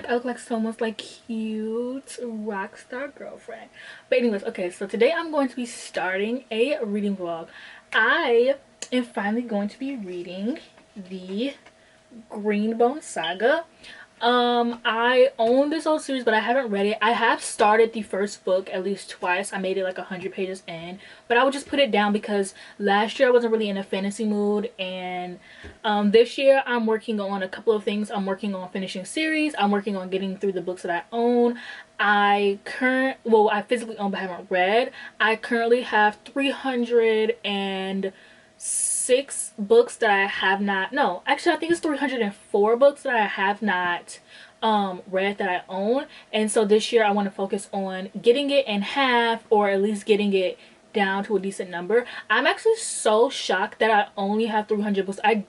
like I look like someone's like cute rock star girlfriend. But anyways, okay, so today I'm going to be starting a reading vlog. I am finally going to be reading the Greenbone saga. I own this whole series, but I haven't read it. I have started the first book at least twice. I made it like 100 pages in, but I would just put it down because last year I wasn't really in a fantasy mood, and this year I'm working on a couple of things. I'm working on finishing series. I'm working on getting through the books that I own. I physically own but haven't read. I currently have 306 books that I have not, no, actually I think it's 304 books that I have not read that I own. And so this year I want to focus on getting it in half, or at least getting it down to a decent number. I'm actually so shocked that I only have 300 books. I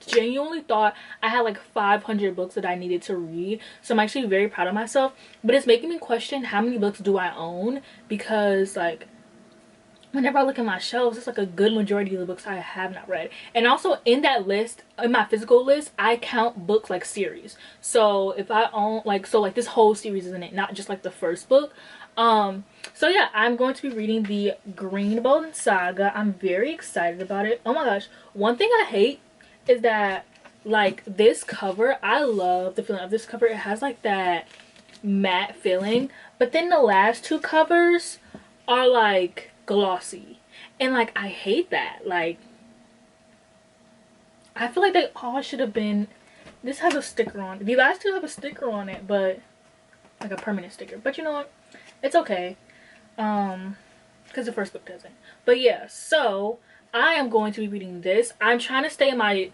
genuinely thought I had like 500 books that I needed to read, so I'm actually very proud of myself. But it's making me question, how many books do I own? Because like whenever I look at my shelves, it's like a good majority of the books I have not read. And also in that list, in my physical list, I count books like series. So if I own like, so like this whole series is in it, not just like the first book. So yeah, I'm going to be reading the Greenbone saga. I'm very excited about it. Oh my gosh, one thing I hate is that like this cover, I love the feeling of this cover. It has like that matte feeling, but then the last two covers are like glossy, and like I hate that. Like I feel like they all should have been, this has a sticker on it. The last two have a sticker on it, but like a permanent sticker, but you know what, it's okay, because the first book doesn't. But yeah, so I am going to be reading this. I'm trying to stay in my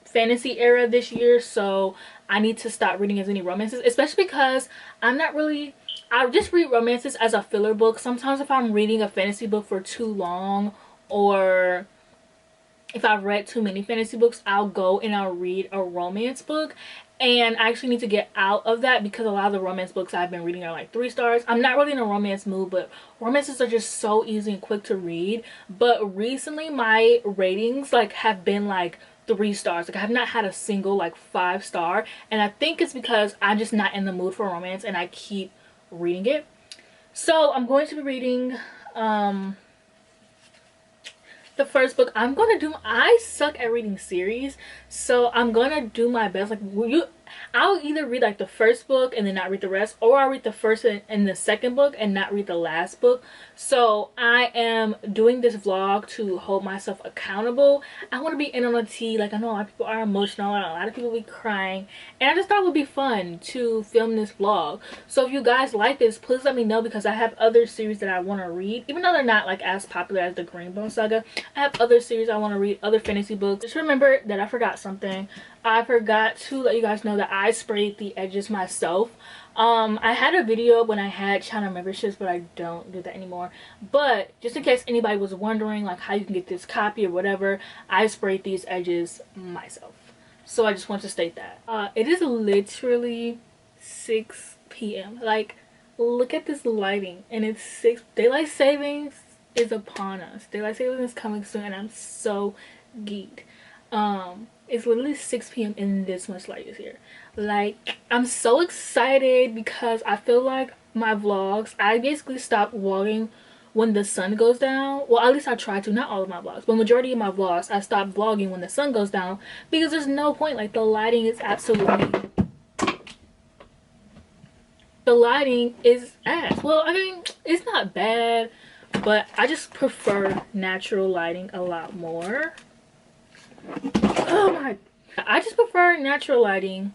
fantasy era this year, so I need to stop reading as many romances, especially because I'm not really, I just read romances as a filler book. Sometimes if I'm reading a fantasy book for too long, or if I've read too many fantasy books, I'll go and I'll read a romance book. And I actually need to get out of that, because a lot of the romance books I've been reading are like 3 stars. I'm not really in a romance mood, but romances are just so easy and quick to read. But recently my ratings like have been like 3 stars. Like I have not had a single like 5-star, and I think it's because I'm just not in the mood for romance and I keep reading it. So I'm going to be reading the first book. I suck at reading series, so I'm gonna do my best. Like I'll either read like the first book and then not read the rest, or I'll read the first and the second book and not read the last book. So I am doing this vlog to hold myself accountable. I want to be in on the tea. Like I know a lot of people are emotional and a lot of people be crying, and I just thought it would be fun to film this vlog. So if you guys like this, please let me know, because I have other series that I want to read, even though they're not like as popular as the Greenbone saga. I have other series I want to read, other fantasy books. Just remember that I forgot something. I forgot to let you guys know that I sprayed the edges myself. I had a video when I had channel memberships, but I don't do that anymore. But just in case anybody was wondering like how you can get this copy or whatever, I sprayed these edges myself. So I just want to state that. It is literally 6 p.m. Like look at this lighting, and it's 6. Daylight savings is upon us. Daylight savings is coming soon, and I'm so geeked. It's literally 6 p.m. and this much light is here. Like I'm so excited, because I feel like my vlogs, I basically stopped vlogging when the sun goes down. Well, at least I try to. Not all of my vlogs, but majority of my vlogs I stopped vlogging when the sun goes down, because there's no point. Like the lighting is absolutely, the lighting is ass. Well, I mean it's not bad, but I just prefer natural lighting a lot more. Oh my, I just prefer natural lighting.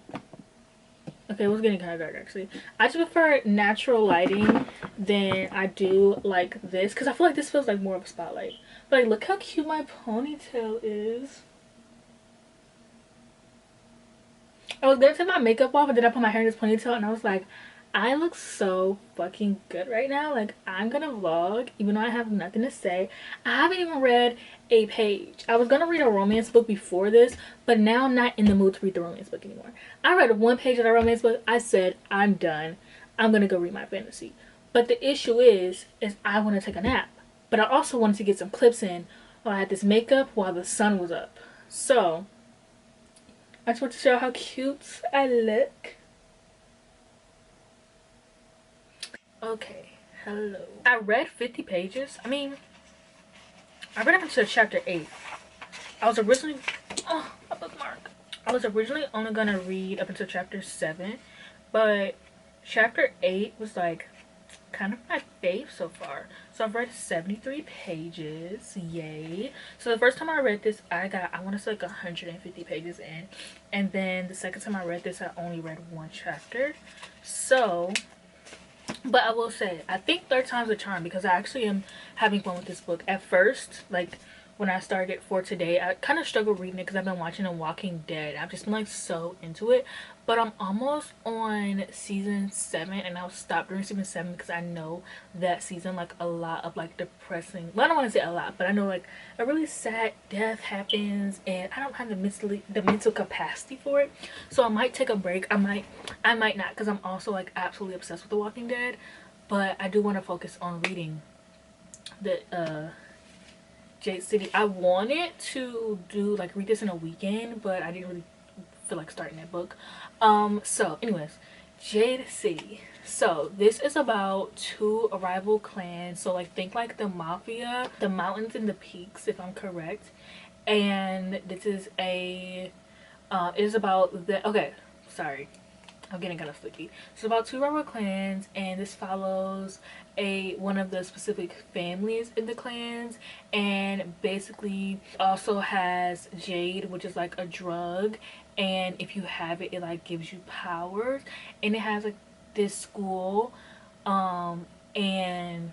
Okay, it was getting kind of dark actually. I just prefer natural lighting than I do like this, because I feel like this feels like more of a spotlight. But like look how cute my ponytail is. I was gonna take my makeup off, and then I put my hair in this ponytail, and I was like, I look so fucking good right now. Like I'm gonna vlog even though I have nothing to say. I haven't even read a page. I was gonna read a romance book before this, but now I'm not in the mood to read the romance book anymore. I read 1 page of the romance book. I said I'm done. I'm gonna go read my fantasy. But the issue is I want to take a nap, but I also wanted to get some clips in while I had this makeup while the sun was up. So I just want to show how cute I look. Okay, hello. I read 50 pages. I mean, I read up until chapter 8. I was originally, oh, a bookmark. I was originally only gonna read up until chapter 7, but chapter 8 was like kind of my fave so far. So I've read 73 pages. Yay. So the first time I read this, I want to say like 150 pages in. And then the second time I read this, I only read one chapter. So, but I will say, I think third time's a charm because I actually am having fun with this book. At first, like when I started for today, I kind of struggled reading it because I've been watching The Walking Dead. I've just been like so into it. But I'm almost on season 7 and I'll stop during season 7 because I know that season like a lot of like depressing, well, I don't want to say a lot, but I know like a really sad death happens and I don't have the mental capacity for it. So I might take a break. I might not, because I'm also like absolutely obsessed with The Walking Dead. But I do want to focus on reading the Jade City. I wanted to do like read this in a weekend, but I didn't really feel like starting that book. So anyways, Jade City. So this is about 2 rival clans. So like think like the mafia, the mountains and the peaks, if I'm correct. And this is a it is about the, okay, sorry, I'm getting kind of sticky. It's about 2 rival clans, and this follows one of the specific families in the clans, and basically also has Jade, which is like a drug, and if you have it, it like gives you powers, and it has like this school, and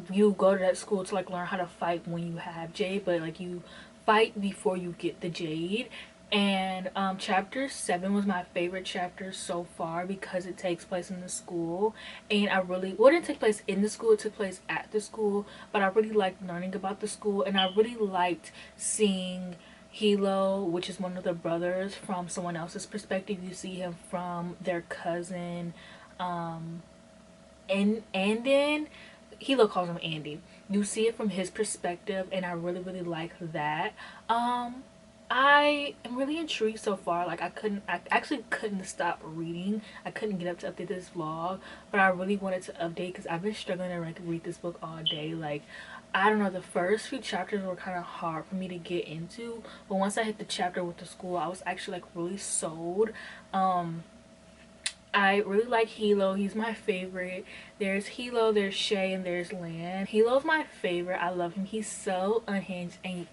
you go to that school to like learn how to fight when you have Jade, but like you fight before you get the Jade. And chapter 7 was my favorite chapter so far because it takes place in the school, and I really, well, it didn't take place in the school, it took place at the school, but I really liked learning about the school, and I really liked seeing Hilo, which is one of the brothers, from someone else's perspective. You see him from their cousin, and then Hilo calls him Andy. You see it from his perspective, and I really like that. I am really intrigued so far. Like I actually couldn't stop reading. I couldn't get up to update this vlog, but I really wanted to update because I've been struggling to like read this book all day. Like, I don't know, the first few chapters were kind of hard for me to get into, but once I hit the chapter with the school, I was actually like really sold. I really like Hilo. He's my favorite. There's Hilo, there's Shay, and there's Lan. Hilo's my favorite. I love him. He's so unhinged, and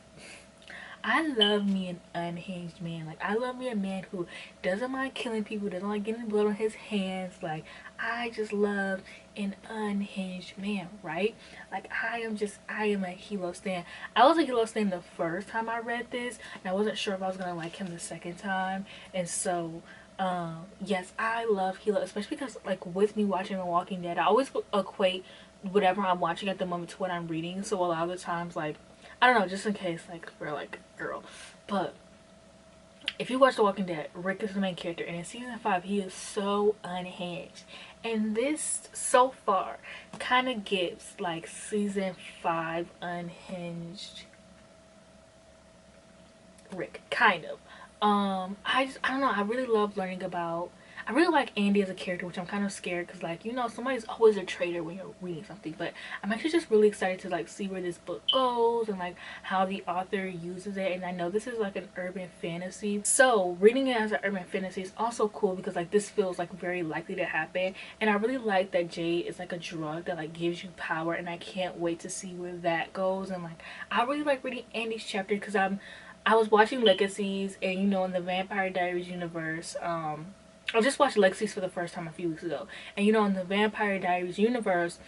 I love me an unhinged man. Like, I love me a man who doesn't mind killing people, doesn't like getting blood on his hands. Like, I just love an unhinged man, right? Like, I am a Hilo stan. I was a Hilo stan the first time I read this, and I wasn't sure if I was gonna like him the second time. And so yes, I love Hilo, especially because like with me watching The Walking Dead, I always equate whatever I'm watching at the moment to what I'm reading. So a lot of the times, like, I don't know, just in case, like, we're like, girl. But if you watch The Walking Dead, Rick is the main character, and in season 5 he is so unhinged, and this so far kind of gives like season 5 unhinged Rick, kind of. I don't know, I really love learning about, I really like Andy as a character, which I'm kind of scared because, like, you know, somebody's always a traitor when you're reading something. But I'm actually just really excited to like see where this book goes and like how the author uses it. And I know this is like an urban fantasy, so reading it as an urban fantasy is also cool because like this feels like very likely to happen. And I really like that Jade is like a drug that like gives you power, and I can't wait to see where that goes. And like, I really like reading Andy's chapter because I was watching Legacies, and you know, in the Vampire Diaries universe, I just watched Legacies for the first time a few weeks ago, and you know, in the Vampire Diaries universe,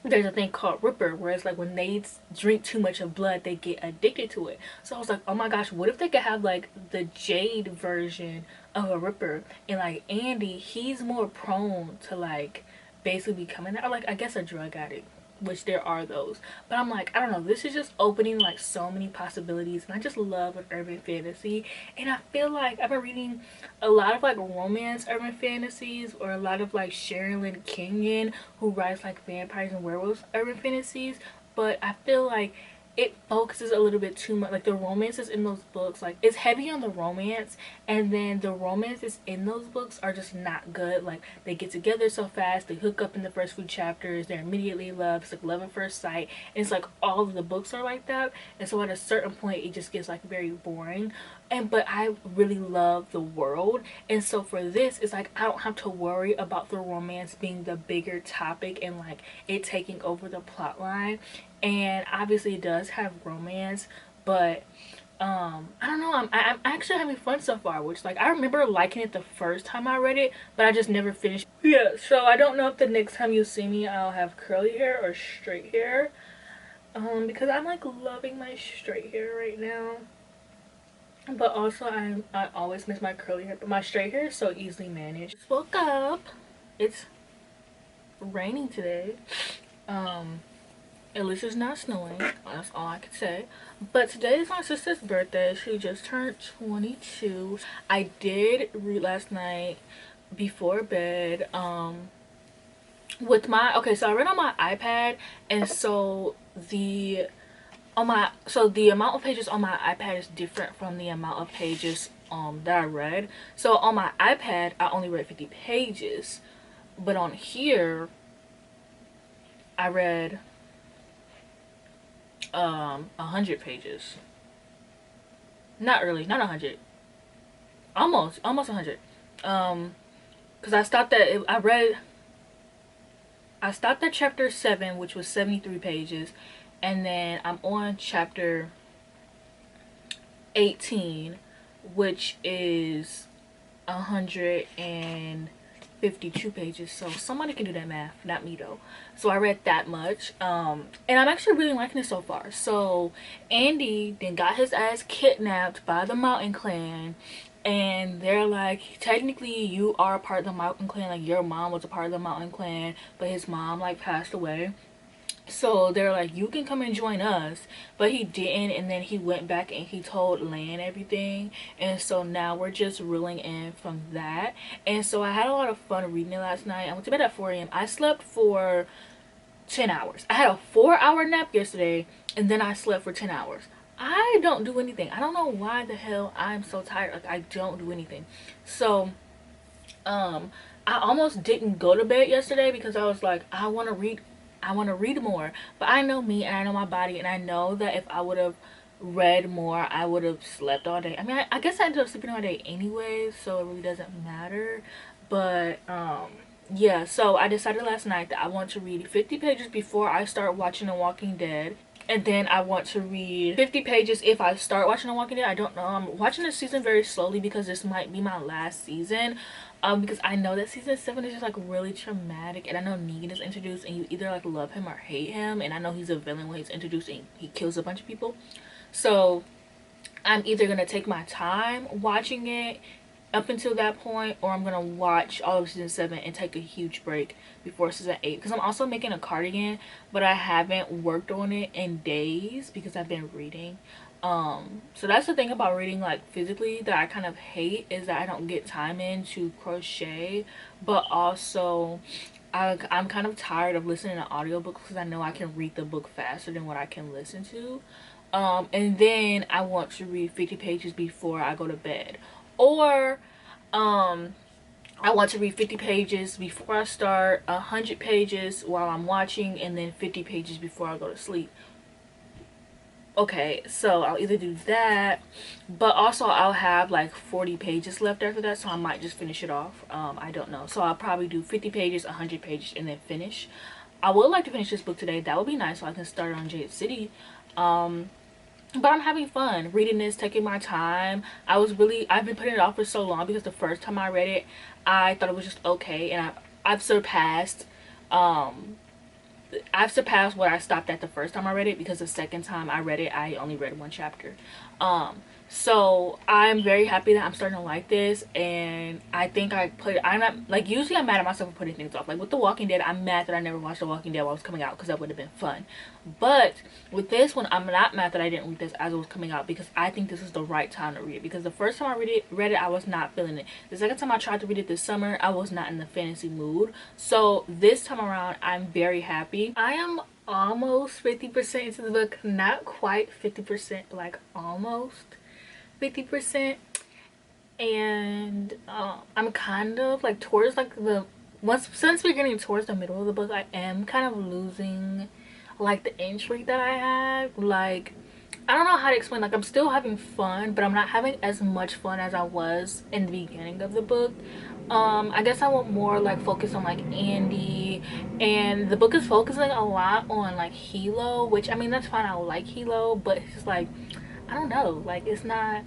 there's a thing called Ripper, where it's like when they drink too much of blood, they get addicted to it. So I was like, oh my gosh, what if they could have like the Jade version of a Ripper, and like Andy, he's more prone to like basically becoming, or like, I guess, a drug addict, which there are those. But I'm like, I don't know, this is just opening like so many possibilities, and I just love an urban fantasy. And I feel like I've been reading a lot of like romance urban fantasies, or a lot of like Sherilyn Kenyon, who writes like vampires and werewolves urban fantasies, but I feel like it focuses a little bit too much, like the romances in those books, like it's heavy on the romance, and then the romances in those books are just not good. Like they get together so fast, they hook up in the first few chapters, they're immediately in love, it's like love at first sight, and it's like all of the books are like that. And so at a certain point it just gets like very boring. And but I really love the world, and so for this it's like I don't have to worry about the romance being the bigger topic and like it taking over the plot line. And obviously it does have romance, but I don't know, I'm actually having fun so far, which like I remember liking it the first time I read it, but I just never finished. Yeah, so I don't know if the next time you see me I'll have curly hair or straight hair, because I'm like loving my straight hair right now. But also I always miss my curly hair, but my straight hair is so easily managed. Just woke up. It's raining today. At least it's not snowing. That's all I could say. But today is my sister's birthday. She just turned 22. I did read last night before bed. With my so I read on my iPad, and so the amount of pages on my iPad is different from the amount of pages that I read. So on my iPad I only read 50 pages, but on here I read 100 pages. Not 100, almost 100, because I stopped at chapter 7, which was 73 pages, and then I'm on chapter 18, which is 152 pages. So somebody can do that math, not me though. So I read that much, and I'm actually really liking it so far. So Andy then got his ass kidnapped by the Mountain Clan, and they're like, technically you are a part of the Mountain Clan, like your mom was a part of the Mountain Clan, but his mom like passed away. So they're like, you can come and join us, but he didn't, and then he went back and he told Lan everything, and so now we're just reeling in from that. And so I had a lot of fun reading it last night. I went to bed at 4 a.m. I slept for 10 hours. I had a 4-hour nap yesterday, and then I slept for 10 hours. I don't do anything. I don't know why the hell I'm so tired. Like I don't do anything. So I almost didn't go to bed yesterday because I was like, I want to read more. But I know me, and I know my body, and I know that if I would have read more I would have slept all day. I mean, I guess I ended up sleeping all day anyway, so it really doesn't matter. But yeah, so I decided last night that I want to read 50 pages before I start watching The Walking Dead, and then I want to read 50 pages if I start watching The Walking Dead. I don't know, I'm watching this season very slowly because this might be my last season, because I know that season 7 is just like really traumatic, and I know Negan is introduced and you either like love him or hate him, and I know he's a villain when he's introduced and he kills a bunch of people. So I'm either gonna take my time watching it up until that point, or I'm gonna watch all of season 7 and take a huge break before season 8, because I'm also making a cardigan, but I haven't worked on it in days because I've been reading. So that's the thing about reading like physically that I kind of hate, is that I don't get time in to crochet. But also I'm kind of tired of listening to audiobooks because I know I can read the book faster than what I can listen to. And then I want to read 50 pages before I go to bed, or I want to read 50 pages before I start, 100 pages while I'm watching, and then 50 pages before I go to sleep. Okay, so I'll either do that, but also I'll have like 40 pages left after that, so I might just finish it off. I don't know. So I'll probably do 50 pages, 100 pages, and then finish. I would like to finish this book today. That would be nice, so I can start on Jade City. But I'm having fun reading this, taking my time. I've been putting it off for so long because the first time I read it I thought it was just okay, and I've surpassed what I stopped at the first time I read it, because the second time I read it I only read one chapter. So I'm very happy that I'm starting to like this, and I think I'm not, like, usually I'm mad at myself for putting things off. Like with The Walking Dead, I'm mad that I never watched The Walking Dead while it was coming out, because that would have been fun. But with this one, I'm not mad that I didn't read this as it was coming out, because I think this is the right time to read it. Because the first time I read it I was not feeling it. The second time I tried to read it this summer, I was not in the fantasy mood. So this time around I'm very happy. I am almost 50% into the book. Not quite 50%, but like almost 50%. And I'm kind of like towards like the since we're getting towards the middle of the book, I am kind of losing like the intrigue that I had. Like, I don't know how to explain. Like, I'm still having fun, but I'm not having as much fun as I was in the beginning of the book. I guess I want more like focus on like Andy, and the book is focusing a lot on like Hilo, which I mean that's fine. I like Hilo, but it's just like, I don't know, like it's not,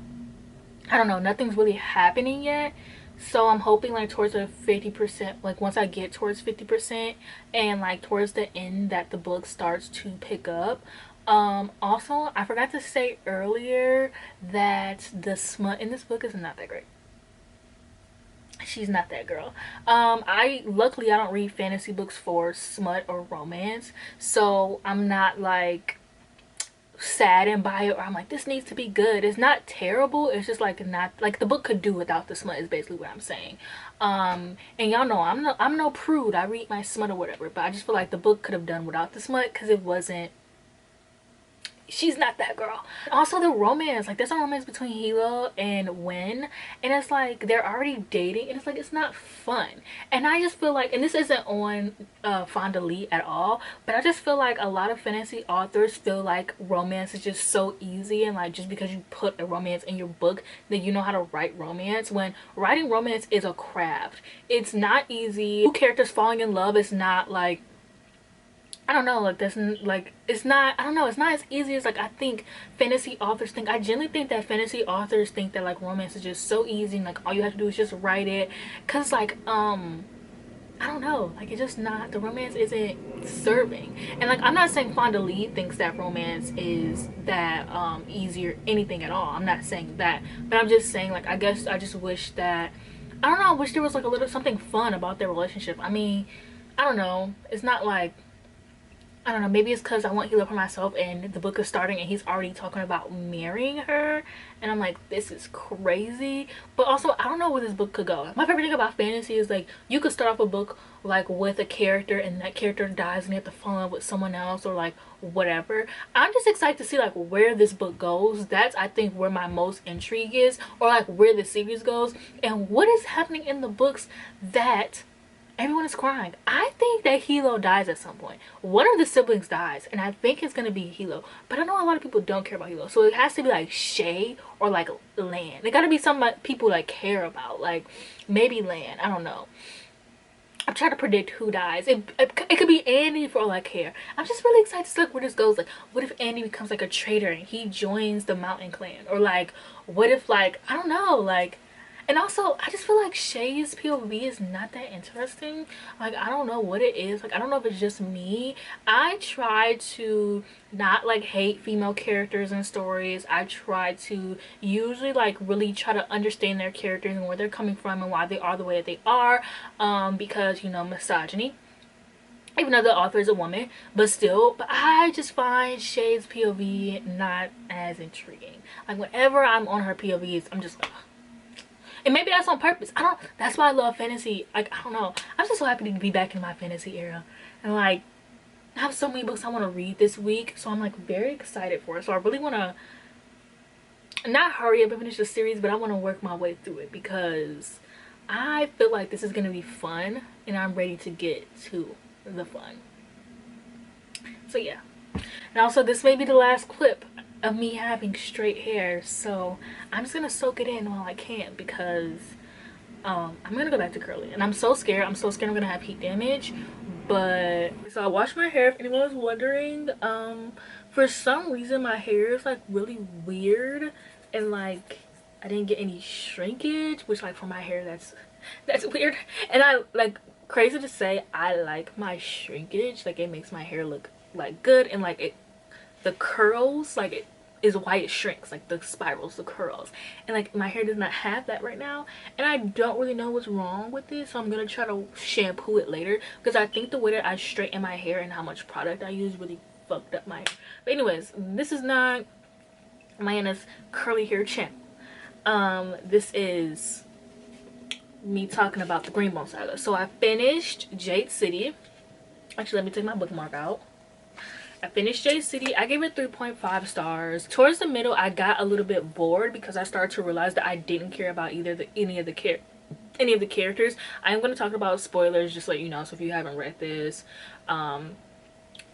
I don't know, nothing's really happening yet. So I'm hoping like towards the 50%, like once I get towards 50% and like towards the end that the book starts to pick up. Also, I forgot to say earlier that the smut in this book is not that great. She's not that girl. I luckily I don't read fantasy books for smut or romance, so I'm not like saddened by it, or I'm like this needs to be good. It's not terrible, it's just like not like the book could do without the smut is basically what I'm saying. And y'all know I'm no prude. I read my smut or whatever, but I just feel like the book could have done without the smut because it wasn't, she's not that girl. Also the romance, like there's a romance between Hilo and Wen, and it's like they're already dating, and it's like it's not fun. And I just feel like, and this isn't on Fond du Lis at all, but I just feel like a lot of fantasy authors feel like romance is just so easy, and like just because you put a romance in your book that you know how to write romance, when writing romance is a craft. It's not easy. Two characters falling in love is not like, I don't know, like that's like, it's not, I don't know, it's not as easy as like I think fantasy authors think. I genuinely think that fantasy authors think that like romance is just so easy and like all you have to do is just write it, because like I don't know, like it's just not, the romance isn't serving. And like I'm not saying Fond du Lis thinks that romance is that easy or anything at all. I'm not saying that, but I'm just saying like I guess I just wish that, I don't know, I wish there was like a little something fun about their relationship. I mean, I don't know, it's not like, I don't know, maybe it's because I want Hilo for myself and the book is starting and he's already talking about marrying her, and I'm like, this is crazy. But also I don't know where this book could go. My favorite thing about fantasy is like you could start off a book like with a character and that character dies and you have to fall in love with someone else or like whatever. I'm just excited to see like where this book goes. That's I think where my most intrigue is, or like where the series goes and what is happening in the books that everyone is crying. I think that Hilo dies at some point. One of the siblings dies, and I think it's gonna be Hilo. But I know a lot of people don't care about Hilo, so it has to be like Shay or like Lan. It gotta be something people like care about, like maybe Lan. I don't know. I'm trying to predict who dies. It could be Andy for all I care. I'm just really excited to see like where this goes. Like, what if Andy becomes like a traitor and he joins the Mountain Clan, or like, what if like, I don't know, like. And also, I just feel like Shay's POV is not that interesting. Like, I don't know what it is. Like, I don't know if it's just me. I try to not, like, hate female characters in stories. I try to usually, like, really try to understand their characters and where they're coming from and why they are the way that they are. Because, you know, misogyny. Even though the author is a woman, but still. But I just find Shay's POV not as intriguing. Like, whenever I'm on her POVs, I'm just like, ugh. And maybe that's on purpose. I don't, that's why I love fantasy. Like, I don't know, I'm just so happy to be back in my fantasy era, and like I have so many books I want to read this week, so I'm like very excited for it. So I really want to not hurry up and finish the series, but I want to work my way through it because I feel like this is going to be fun and I'm ready to get to the fun. So yeah. And also, this may be the last clip of me having straight hair, so I'm just gonna soak it in while I can, because I'm gonna go back to curly, and I'm so scared. I'm so scared I'm gonna have heat damage. But so I washed my hair, if anyone was wondering. For some reason my hair is like really weird, and like I didn't get any shrinkage, which like for my hair that's weird. And I like, crazy to say, I like my shrinkage. Like, it makes my hair look like good, and like the curls, like it is why it shrinks, like the spirals, the curls, and like my hair does not have that right now, and I don't really know what's wrong with it, so I'm gonna try to shampoo it later, because I think the way that I straighten my hair and how much product I use really fucked up my hair. But anyways, this is not Mayanna's curly hair channel. This is me talking about the Greenbone saga. So I finished Jade City. Actually, let me take my bookmark out. I finished Jade City. I gave it 3.5 stars. Towards the middle, I got a little bit bored because I started to realize that I didn't care about any of the characters. I am going to talk about spoilers, just to let you know. So if you haven't read this,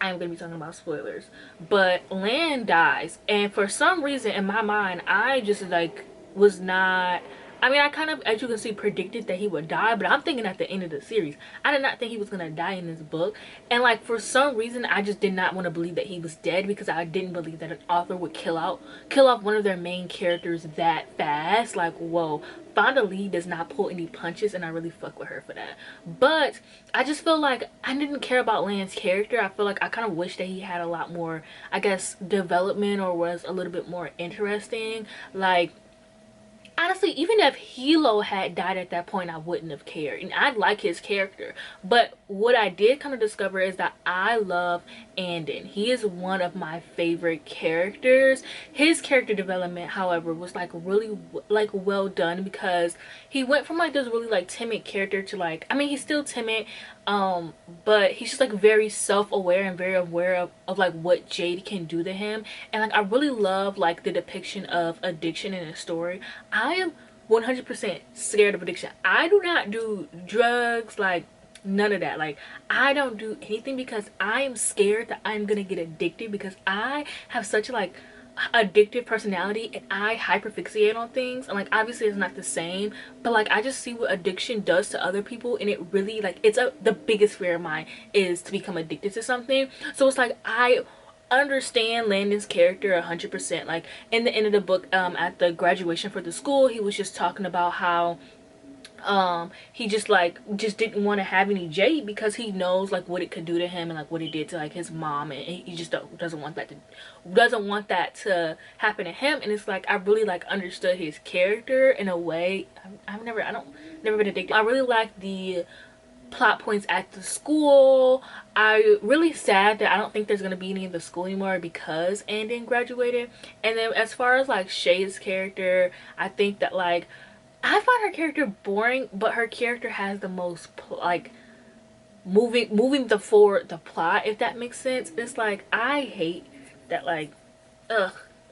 I'm gonna be talking about spoilers. But Lan dies, and for some reason in my mind, I just like was not. I mean, I kind of, as you can see, predicted that he would die, but I'm thinking at the end of the series. I did not think he was gonna die in this book, and like for some reason, I just did not want to believe that he was dead because I didn't believe that an author would kill off one of their main characters that fast. Like, whoa. Fonda Lee does not pull any punches, and I really fuck with her for that. But I just feel like I didn't care about Lan's character. I feel like I kind of wish that he had a lot more, I guess, development or was a little bit more interesting. Like, honestly, even if Hilo had died at that point, I wouldn't have cared. And I like his character. But what I did kind of discover is that I love Andon. He is one of my favorite characters. His character development, however, was like really like well done because he went from like this really like timid character to like, I mean, he's still timid, but he's just like very self-aware and very aware of like what Jade can do to him. And like I really love like the depiction of addiction in a story. I am 100% scared of addiction. I do not do drugs, like none of that. Like I don't do anything because I am scared that I'm gonna get addicted because I have such like addictive personality and I hyperfixate on things, and like obviously it's not the same, but like I just see what addiction does to other people, and it really like it's the biggest fear of mine is to become addicted to something. So it's like I understand Landon's character 100%. Like in the end of the book, at the graduation for the school, he was just talking about how he just didn't want to have any Jade because he knows like what it could do to him and like what it did to like his mom, and he just doesn't want that to happen to him. And it's like I really like understood his character in a way. Never been addicted. I really like the plot points at the school. I really sad that I don't think there's gonna be any of the school anymore because Andon graduated. And then as far as like Shay's character, I think that like I find her character boring, but her character has the most like moving the plot, if that makes sense. It's like I hate that like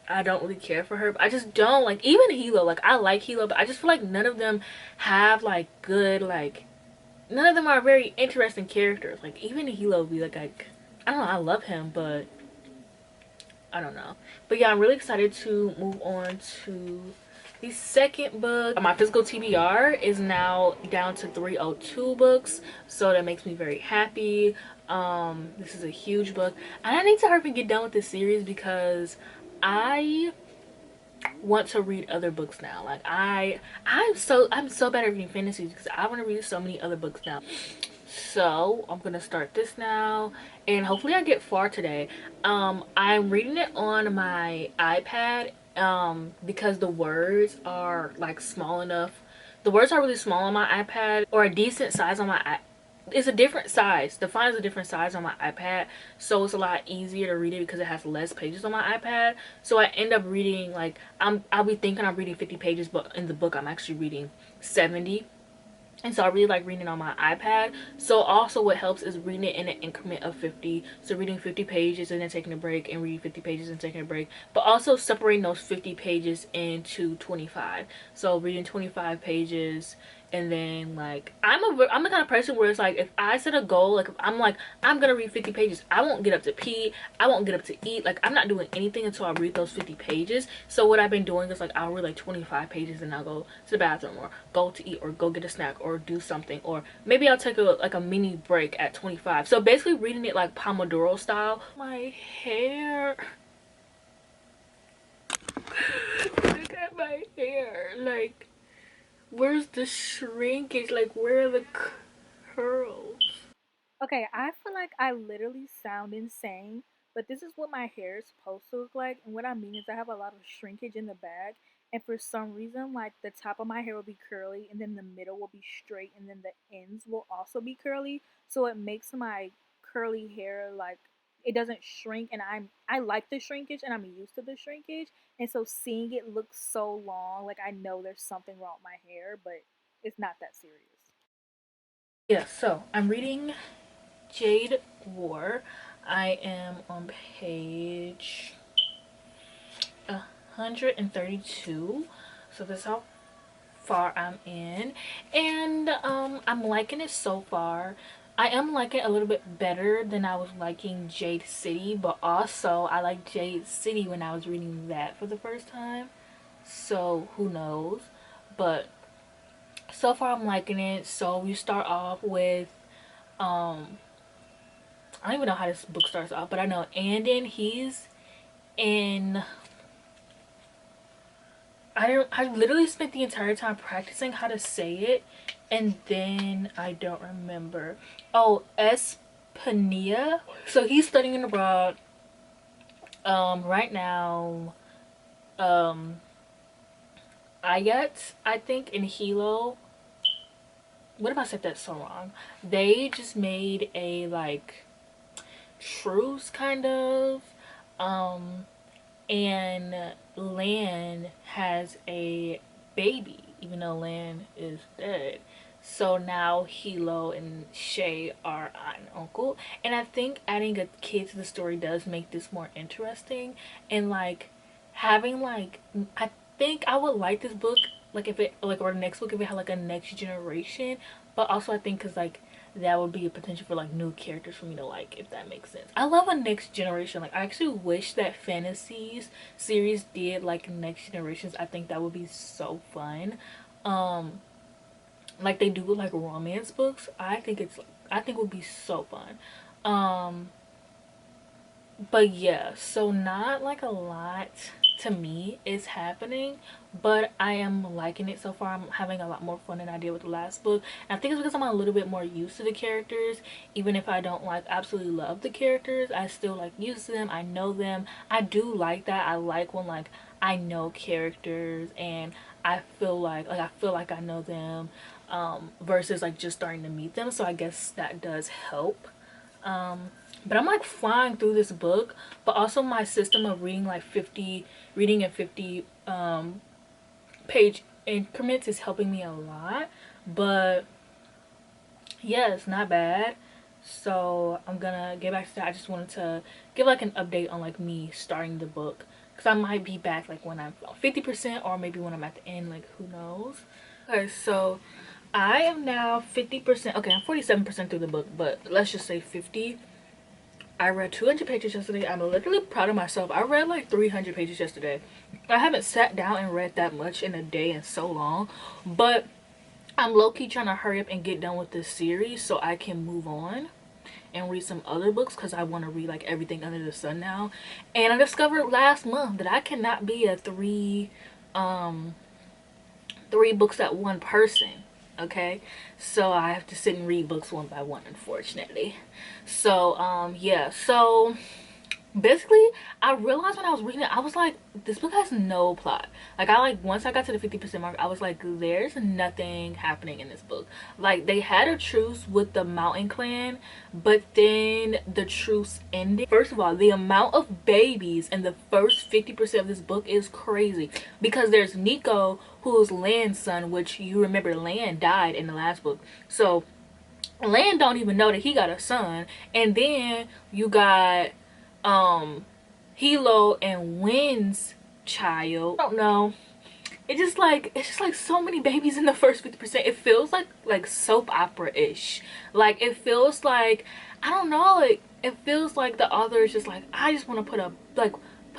I don't really care for her. But I just don't like even Hilo. Like I like Hilo, but I just feel like none of them have like good like none of them are very interesting characters. Like even Hilo would be like I don't know, I love him, but I don't know. But yeah, I'm really excited to move on to the second book. My physical TBR is now down to 302 books, so that makes me very happy. This is a huge book, and I need to hurry and get done with this series because I want to read other books now. Like I'm so bad at reading fantasies because I want to read so many other books now. So I'm gonna start this now, and hopefully I get far today. I'm reading it on my iPad because the words are like small enough. The words are really small on my iPad, or a decent size on my it's a different size. The font is a different size on my iPad, so it's a lot easier to read it because it has less pages on my iPad. So I end up reading like I'll be thinking I'm reading 50 pages, but in the book I'm actually reading 70. And so I really like reading on my iPad. So also what helps is reading it in an increment of 50. So reading 50 pages and then taking a break, and reading 50 pages and taking a break. But also separating those 50 pages into 25. So reading 25 pages, and then like I'm the kind of person where it's like if I set a goal, like if I'm gonna read 50 pages, I won't get up to pee, I won't get up to eat, like I'm not doing anything until I read those 50 pages. So what I've been doing is like I'll read like 25 pages and I'll go to the bathroom or go to eat or go get a snack or do something, or maybe I'll take a mini break at 25. So basically reading it like Pomodoro style. My hair. Look at my hair, like where's the shrinkage? Like, where are the curls? Okay, I feel like I literally sound insane, but this is what my hair is supposed to look like. And what I mean is, I have a lot of shrinkage in the back, and for some reason, like the top of my hair will be curly, and then the middle will be straight, and then the ends will also be curly. So it makes my curly hair like it doesn't shrink, and I like the shrinkage, and I'm used to the shrinkage, and so seeing it look so long, like I know there's something wrong with my hair, but it's not that serious. Yeah, so I'm reading Jade War. I am on page 132. So this is how far I'm in, and I'm liking it so far. I am liking it a little bit better than I was liking Jade City, but also I liked Jade City when I was reading that for the first time. So who knows? But so far I'm liking it. So we start off with um I don't even know how this book starts off, but I know Andon, he's in I literally spent the entire time practicing how to say it, and then I don't remember. Oh, Espania. So he's studying abroad. Right now, um, Ayat, I think, in Hilo. What if I said that so wrong? They just made a like truce kind of. Um, and Lan has a baby, even though Lan is dead. So now Hilo and Shay are aunt and uncle, and I think adding a kid to the story does make this more interesting. And like having like, I think I would like this book like if it like or the next book if it had like a next generation, but also I think because like that would be a potential for like new characters for me to like, if that makes sense. I love a next generation. Like I actually wish that fantasies series did like next generations. I think that would be so fun. Um like they do with like romance books. I think it would be so fun. Um but yeah, so not like a lot to me is happening, but I am liking it so far. I'm having a lot more fun than I did with the last book, and I think it's because I'm a little bit more used to the characters. Even if I don't like absolutely love the characters, I still like used to them. I know them. I do like that. I like when like I know characters and I feel like I know them, versus like just starting to meet them. So I guess that does help. um but I'm like flying through this book, but also my system of reading like 50 reading in 50 page increments is helping me a lot. But yeah, it's not bad. So I'm gonna get back to that. I just wanted to give like an update on like me starting the book, because I might be back like when I'm 50% or maybe when I'm at the end, like who knows. Okay, so I am now 50%. Okay, I'm 47% through the book, but let's just say 50. I read 200 pages yesterday. I'm literally proud of myself. I read like 300 pages yesterday. I haven't sat down and read that much in a day in so long, but I'm low-key trying to hurry up and get done with this series so I can move on and read some other books, because I want to read like everything under the sun now. And I discovered last month that I cannot be a three books at one person. Okay, so I have to sit and read books one by one, unfortunately. So yeah, so basically I realized when I was reading it, I was like, this book has no plot. Like I like once I got to the 50% mark, I was like, there's nothing happening in this book. Like they had a truce with the mountain clan, but then the truce ended. First of all, the amount of babies in the first 50% of this book is crazy, because there's Nico, who's Lan's son, which you remember Lan died in the last book. So Lan don't even know that he got a son. And then you got Hilo and Wynn's child. I don't know. It's just like so many babies in the first 50%. It feels like soap opera-ish. Like it feels like, I don't know, like it feels like the author is just like, I just want to put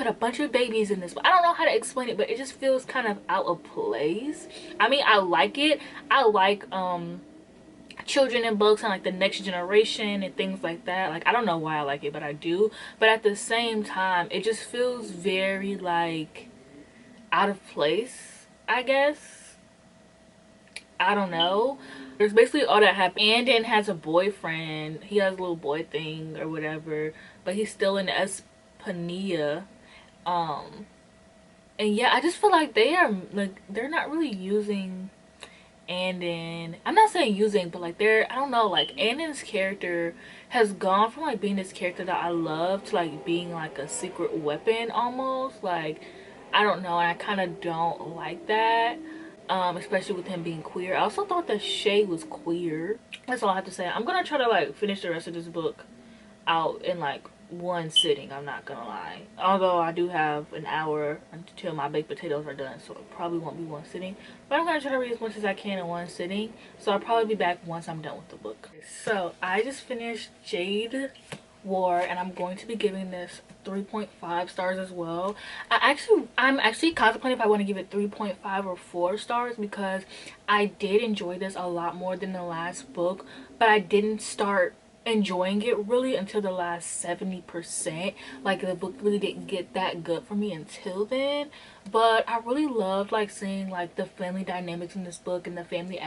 a bunch of babies in this. I don't know how to explain it, but it just feels kind of out of place. I mean, I like it. I like children in books and like the next generation and things like that. Like I don't know why I like it, but I do. But at the same time, it just feels very like out of place, I guess. I don't know. There's basically all that happened. Andon has a boyfriend. He has a little boy thing or whatever, but he's still in Espania. um and yeah, I just feel like they are like, they're not really using. And then I'm not saying using, but like they're, I don't know, like Annan's character has gone from like being this character that I love to like being like a secret weapon almost. Like I don't know, and I kind of don't like that. Especially with him being queer. I also thought that Shay was queer. That's all I have to say. I'm gonna try to like finish the rest of this book out in like one sitting, I'm not gonna lie. Although I do have an hour until my baked potatoes are done, so it probably won't be one sitting. But I'm gonna try to read as much as I can in one sitting. So I'll probably be back once I'm done with the book. So I just finished Jade War, and I'm going to be giving this 3.5 stars as well. I'm actually contemplating if I want to give it 3.5 or 4 stars, because I did enjoy this a lot more than the last book, but I didn't start enjoying it really until the last 70%. Like the book really didn't get that good for me until then. But I really loved like seeing like the family dynamics in this book, and the family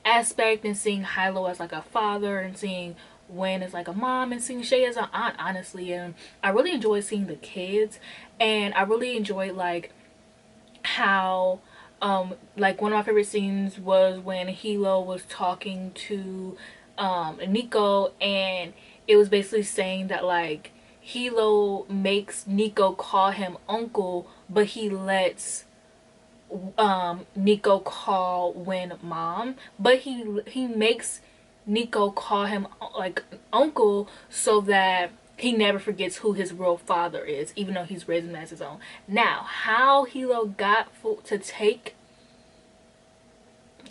aspect, and seeing Hilo as like a father, and seeing Wen as like a mom, and seeing Shay as an aunt, honestly. And I really enjoyed seeing the kids, and I really enjoyed like how like one of my favorite scenes was when Hilo was talking to Nico, and it was basically saying that like Hilo makes Nico call him uncle, but he lets Nico call Wen mom, but he makes Nico call him like uncle, so that he never forgets who his real father is, even though he's raised him as his own. Now, how Hilo got to take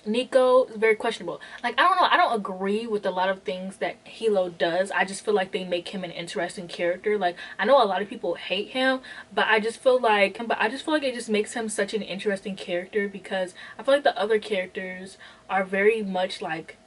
Nico is very questionable. Like, I don't know, I don't agree with a lot of things that Hilo does. I just feel like they make him an interesting character. Like, I know a lot of people hate him, but I just feel like it just makes him such an interesting character, because I feel like the other characters are very much like,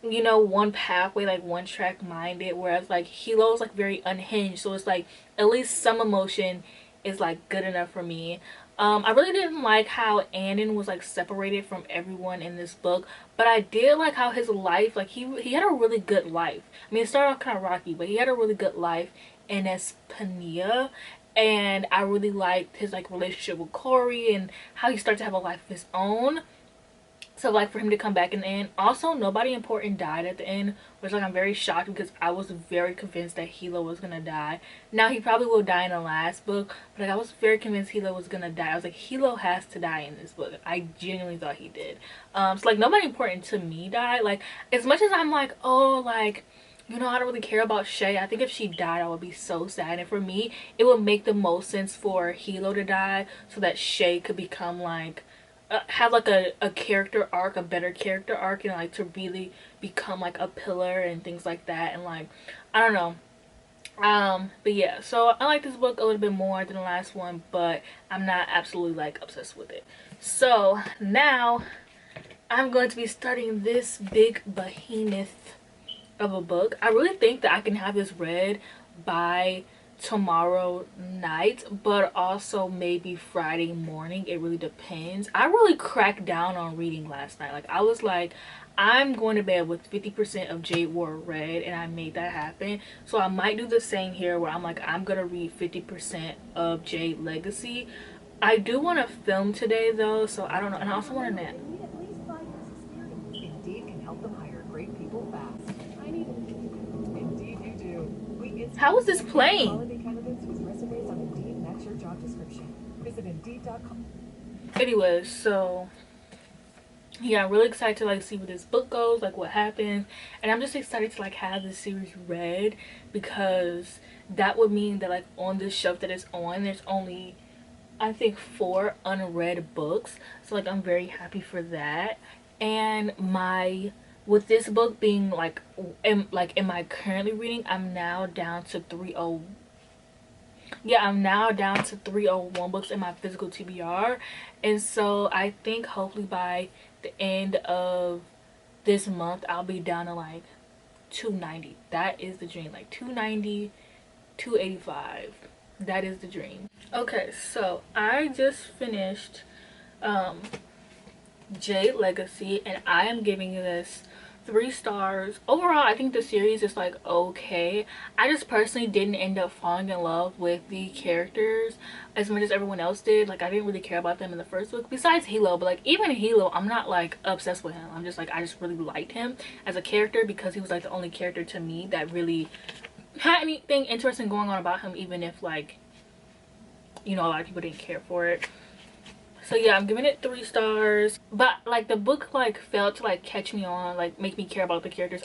you know, one pathway, like one track minded, whereas like Hilo's like very unhinged. So it's like at least some emotion is like good enough for me. I really didn't like how Anon was like separated from everyone in this book, but I did like how his life, like he had a really good life. I mean, it started off kind of rocky, but he had a really good life in Espania. And I really liked his like relationship with Corey, and how he started to have a life of his own. So like for him to come back in the end. Also, nobody important died at the end, which like I'm very shocked, because I was very convinced that Hilo was gonna die. Now he probably will die in the last book, but like I was very convinced Hilo was gonna die. I was like, Hilo has to die in this book. I genuinely thought he did. So like nobody important to me died. Like as much as I'm like, oh, like, you know, I don't really care about Shay. I think if she died, I would be so sad. And for me, it would make the most sense for Hilo to die, so that Shay could become like have like a character arc, a better character arc, and like to really become like a pillar and things like that. And like, I don't know. But yeah, so I like this book a little bit more than the last one, but I'm not absolutely like obsessed with it. So now I'm going to be starting this big behemoth of a book. I really think that I can have this read by tomorrow night, but also maybe Friday morning. It really depends. I really cracked down on reading last night. Like I was like, I'm going to bed with 50% of Jade War read, and I made that happen. So I might do the same here, where I'm like, I'm gonna read 50% of Jade Legacy. I do want to film today though, so I don't know. And I also want to nap. Indeed can help them hire great people fast. I need Indeed you do. How is this playing? Quality candidates whose resumes on Indeed match your job description. Visit Indeed.com. Anyways, so yeah, I'm really excited to like see where this book goes, like what happens. And I'm just excited to like have this series read, because that would mean that like on this shelf that it's on, there's only I think 4 unread books. So like I'm very happy for that. And with this book being like in my currently reading, I'm now down to 301 books in my physical TBR. And so I think hopefully by the end of this month I'll be down to like 290. That is the dream. Like 290, 285. That is the dream. Okay, so I just finished Jade Legacy, and I am giving this 3 stars. Overall, I think the series is like okay. I just personally didn't end up falling in love with the characters as much as everyone else did. Like I didn't really care about them in the first book, besides Hilo. But like even Hilo, I'm not like obsessed with him. I'm just like, I just really liked him as a character, because he was like the only character to me that really had anything interesting going on about him, even if like, you know, a lot of people didn't care for it. So yeah, I'm giving it 3 stars. But like the book like failed to like catch me on, like make me care about the characters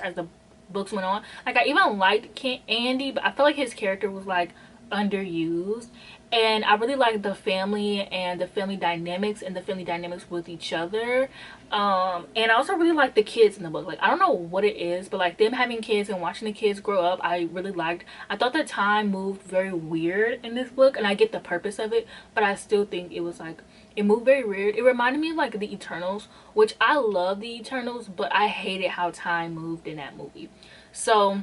books went on. Like, I even liked Andy, but I felt like his character was like underused. And I really like the family and the family dynamics and the family dynamics with each other. And I also really like the kids in the book. Like, I don't know what it is, but like them having kids and watching the kids grow up, I really liked. I thought the time moved very weird in this book, and I get the purpose of it, but I still think it was like, it moved very weird. It reminded me of like the Eternals, which I love the Eternals, but I hated how time moved in that movie. So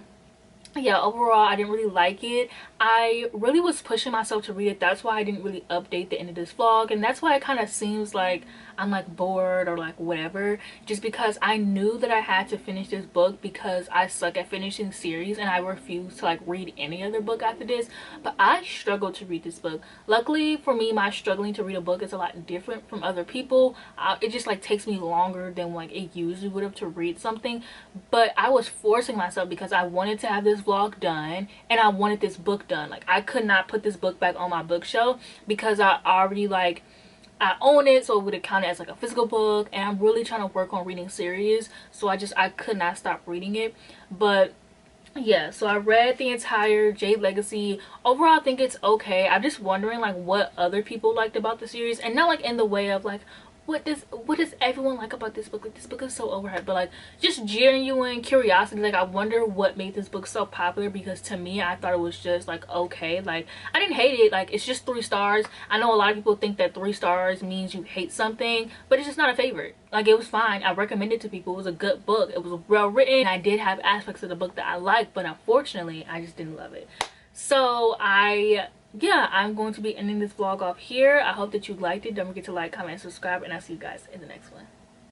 yeah, overall I didn't really like it. I really was pushing myself to read it. That's why I didn't really update the end of this vlog, and that's why it kind of seems like I'm like bored or like whatever, just because I knew that I had to finish this book because I suck at finishing series and I refuse to like read any other book after this. But I struggled to read this book. Luckily for me, my struggling to read a book is a lot different from other people. It just like takes me longer than like it usually would have to read something, but I was forcing myself because I wanted to have this vlog done and I wanted this book done. Like, I could not put this book back on my bookshelf because I already like, I own it, so it would have counted as like a physical book, and I'm really trying to work on reading series, so I could not stop reading it. But yeah, so I read the entire Jade Legacy. Overall I think it's okay. I'm just wondering like what other people liked about the series, and not like in the way of like what does everyone like about this book, like this book is so overhyped, but like just genuine curiosity. Like, I wonder what made this book so popular, because to me I thought it was just like okay. Like, I didn't hate it. Like, it's just 3 stars. I know a lot of people think that 3 stars means you hate something, but it's just not a favorite. Like, it was fine. I recommend it to people. It was a good book. It was well written. I did have aspects of the book that I liked, but unfortunately I just didn't love it. So yeah, I'm going to be ending this vlog off here. I hope that you liked it. Don't forget to like, comment, and subscribe, and I'll see you guys in the next one.